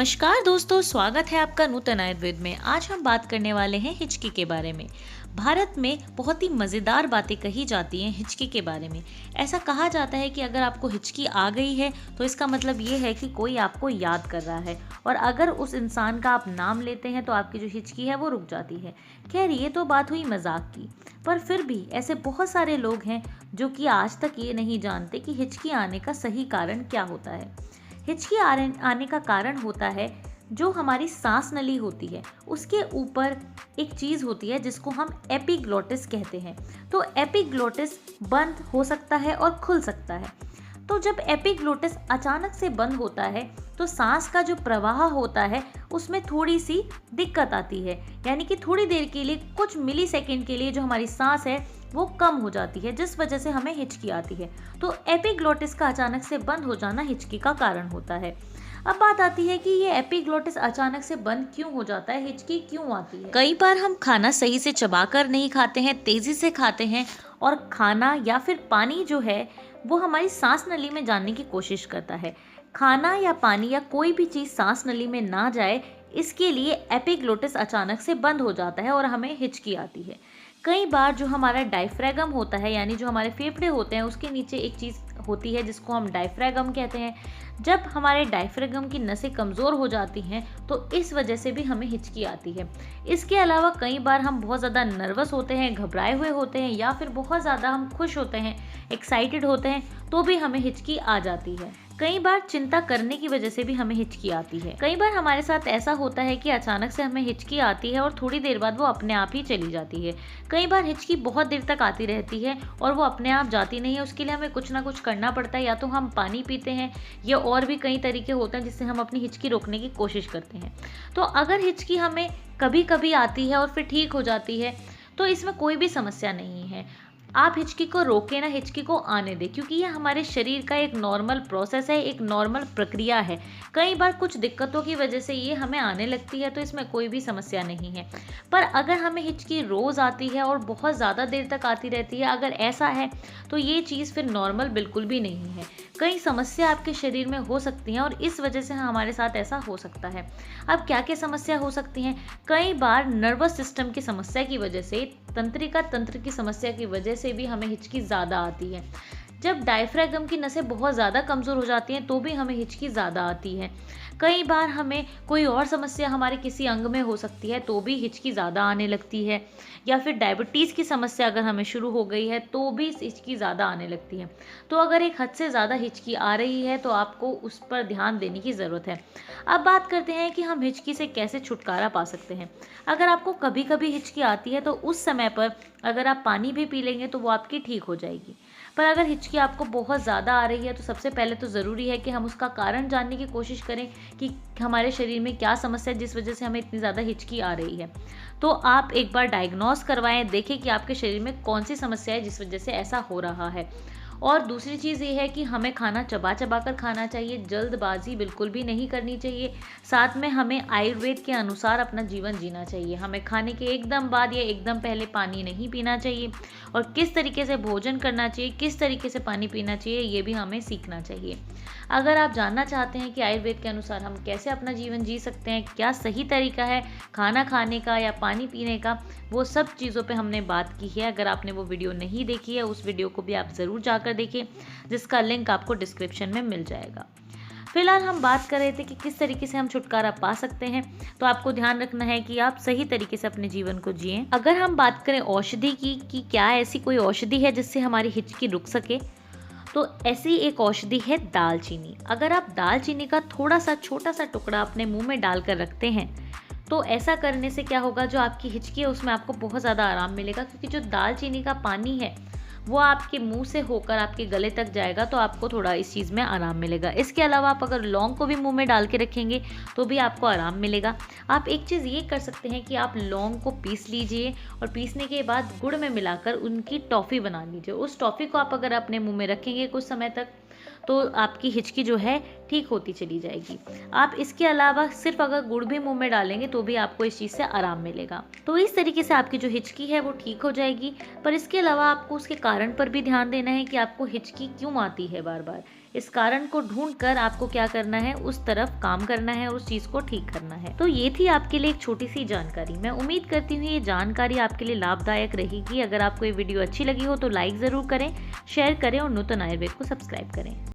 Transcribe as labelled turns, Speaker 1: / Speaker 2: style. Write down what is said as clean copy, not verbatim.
Speaker 1: नमस्कार दोस्तों, स्वागत है आपका नूतन आयुर्वेद में। आज हम बात करने वाले हैं हिचकी के बारे में। भारत में बहुत ही मज़ेदार बातें कही जाती हैं हिचकी के बारे में। ऐसा कहा जाता है कि अगर आपको हिचकी आ गई है तो इसका मतलब ये है कि कोई आपको याद कर रहा है, और अगर उस इंसान का आप नाम लेते हैं तो आपकी जो हिचकी है वो रुक जाती है। खैर, ये तो बात हुई मजाक की, पर फिर भी ऐसे बहुत सारे लोग हैं जो कि आज तक ये नहीं जानते कि हिचकी आने का सही कारण क्या होता है। हिचकी आने का कारण होता है जो हमारी सांस नली होती है उसके ऊपर एक चीज़ होती है जिसको हम एपिग्लोटिस कहते हैं। तो एपिग्लोटिस बंद हो सकता है और खुल सकता है। तो जब एपिग्लोटिस अचानक से बंद होता है तो सांस का जो प्रवाह होता है उसमें थोड़ी सी दिक्कत आती है, यानी कि थोड़ी देर के लिए, कुछ मिली सेकेंड के लिए जो हमारी सांस है वो कम हो जाती है, जिस वजह से हमें हिचकी आती है। तो एपिग्लोटिस का अचानक से बंद हो जाना हिचकी का कारण होता है। अब बात आती है कि ये एपिग्लोटिस अचानक से बंद क्यों हो जाता है, हिचकी क्यों आती है। कई बार हम खाना सही से चबाकर नहीं खाते हैं, तेजी से खाते हैं, और खाना या फिर पानी जो है वो हमारी सांस नली में जाने की कोशिश करता है। खाना या पानी या कोई भी चीज़ सांस नली में ना जाए, इसके लिए एपिग्लोटिस अचानक से बंद हो जाता है और हमें हिचकी आती है। कई बार जो हमारा डायफ्रागम होता है, यानी जो हमारे फेफड़े होते हैं, उसके नीचे एक चीज़ होती है जिसको हम डायफ्रागम कहते हैं। जब हमारे डायफ्रागम की नसें कमज़ोर हो जाती हैं तो इस वजह से भी हमें हिचकी आती है। इसके अलावा कई बार हम बहुत ज़्यादा नर्वस होते हैं, घबराए हुए होते हैं, या फिर बहुत ज़्यादा हम खुश होते हैं, एक्साइटेड होते हैं, तो भी हमें हिचकी आ जाती है। कई बार चिंता करने की वजह से भी हमें हिचकी आती है। कई बार हमारे साथ ऐसा होता है कि अचानक से हमें हिचकी आती है और थोड़ी देर बाद वो अपने आप ही चली जाती है। कई बार हिचकी बहुत देर तक आती रहती है और वो अपने आप जाती नहीं है। उसके लिए हमें कुछ ना कुछ करना पड़ता है, या तो हम पानी पीते हैं, या और भी कई तरीके होते हैं जिससे हम अपनी हिचकी रोकने की कोशिश करते हैं। तो अगर हिचकी हमें कभी कभी आती है और फिर ठीक हो जाती है तो इसमें कोई भी समस्या नहीं है। आप हिचकी को रोके ना, हिचकी को आने दें, क्योंकि ये हमारे शरीर का एक नॉर्मल प्रोसेस है, एक नॉर्मल प्रक्रिया है। कई बार कुछ दिक्कतों की वजह से ये हमें आने लगती है, तो इसमें कोई भी समस्या नहीं है। पर अगर हमें हिचकी रोज़ आती है और बहुत ज़्यादा देर तक आती रहती है, अगर ऐसा है तो ये चीज़ फिर नॉर्मल बिल्कुल भी नहीं है। कई समस्या आपके शरीर में हो सकती हैं और इस वजह से हमारे साथ ऐसा हो सकता है। अब क्या क्या समस्या हो सकती हैं? कई बार नर्वस सिस्टम की समस्या की वजह से, तंत्रिका तंत्र की समस्या की वजह से भी हमें हिचकी ज़्यादा आती है। जब डायफ्रागम की नसें बहुत ज़्यादा कमज़ोर हो जाती हैं तो भी हमें हिचकी ज़्यादा आती है। कई बार हमें कोई और समस्या हमारे किसी अंग में हो सकती है तो भी हिचकी ज़्यादा आने लगती है, या फिर डायबिटीज़ की समस्या अगर हमें शुरू हो गई है तो भी हिचकी ज़्यादा आने लगती है। तो अगर एक हद से ज़्यादा हिचकी आ रही है तो आपको उस पर ध्यान देने की ज़रूरत है। अब बात करते हैं कि हम हिचकी से कैसे छुटकारा पा सकते हैं। अगर आपको कभी कभी हिचकी आती है तो उस समय पर अगर आप पानी भी पी लेंगे तो वो आपकी ठीक हो जाएगी। पर अगर हिचकी आपको बहुत ज़्यादा आ रही है तो सबसे पहले तो ज़रूरी है कि हम उसका कारण जानने की कोशिश करें कि हमारे शरीर में क्या समस्या है जिस वजह से हमें इतनी ज़्यादा हिचकी आ रही है। तो आप एक बार डायग्नोस करवाएं, देखें कि आपके शरीर में कौन सी समस्या है जिस वजह से ऐसा हो रहा है। और दूसरी चीज़ ये है कि हमें खाना चबा चबा कर खाना चाहिए, जल्दबाजी बिल्कुल भी नहीं करनी चाहिए। साथ में हमें आयुर्वेद के अनुसार अपना जीवन जीना चाहिए। हमें खाने के एकदम बाद या एकदम पहले पानी नहीं पीना चाहिए, और किस तरीके से भोजन करना चाहिए, किस तरीके से पानी पीना चाहिए, ये भी हमें सीखना चाहिए। अगर आप जानना चाहते हैं कि आयुर्वेद के अनुसार हम कैसे अपना जीवन जी सकते हैं, क्या सही तरीका है खाना खाने का या पानी पीने का, वो सब चीज़ों पे हमने बात की है। अगर आपने वो वीडियो नहीं देखी है, उस वीडियो को भी आप ज़रूर जाकर देखें, जिसका लिंक आपको डिस्क्रिप्शन में मिल जाएगा। फिलहाल हम बात कर रहे थे कि किस तरीके से हम छुटकारा पा सकते हैं। तो आपको ध्यान रखना है कि आप सही तरीके से अपने जीवन को जिएं। अगर हम बात करें औषधि की कि क्या ऐसी कोई औषधि है जिससे हमारी हिचकी रुक सके, तो ऐसी एक औषधि है दालचीनी। अगर आप दालचीनी का थोड़ा सा छोटा सा टुकड़ा अपने मुंह में डालकर रखते हैं तो ऐसा करने से क्या होगा, जो आपकी हिचकी है उसमें आपको बहुत ज़्यादा आराम मिलेगा, क्योंकि जो दालचीनी का पानी है वो आपके मुंह से होकर आपके गले तक जाएगा, तो आपको थोड़ा इस चीज़ में आराम मिलेगा। इसके अलावा आप अगर लौंग को भी मुंह में डाल के रखेंगे तो भी आपको आराम मिलेगा। आप एक चीज़ ये कर सकते हैं कि आप लौंग को पीस लीजिए और पीसने के बाद गुड़ में मिलाकर उनकी टॉफ़ी बना लीजिए। उस टॉफ़ी को आप अगर अपने मुंह में रखेंगे कुछ समय तक तो आपकी हिचकी जो है ठीक होती चली जाएगी। आप इसके अलावा सिर्फ अगर गुड़ भी मुंह में डालेंगे तो भी आपको इस चीज़ से आराम मिलेगा। तो इस तरीके से आपकी जो हिचकी है वो ठीक हो जाएगी। पर इसके अलावा आपको उसके कारण पर भी ध्यान देना है कि आपको हिचकी क्यों आती है बार बार। इस कारण को ढूंढ कर आपको क्या करना है, उस तरफ काम करना है, उस चीज को ठीक करना है। तो ये थी आपके लिए एक छोटी सी जानकारी। मैं उम्मीद करती हूँ ये जानकारी आपके लिए लाभदायक रहेगी। अगर आपको ये वीडियो अच्छी लगी हो तो लाइक जरूर करें, शेयर करें और नूतन आयुर्वेद को सब्सक्राइब करें।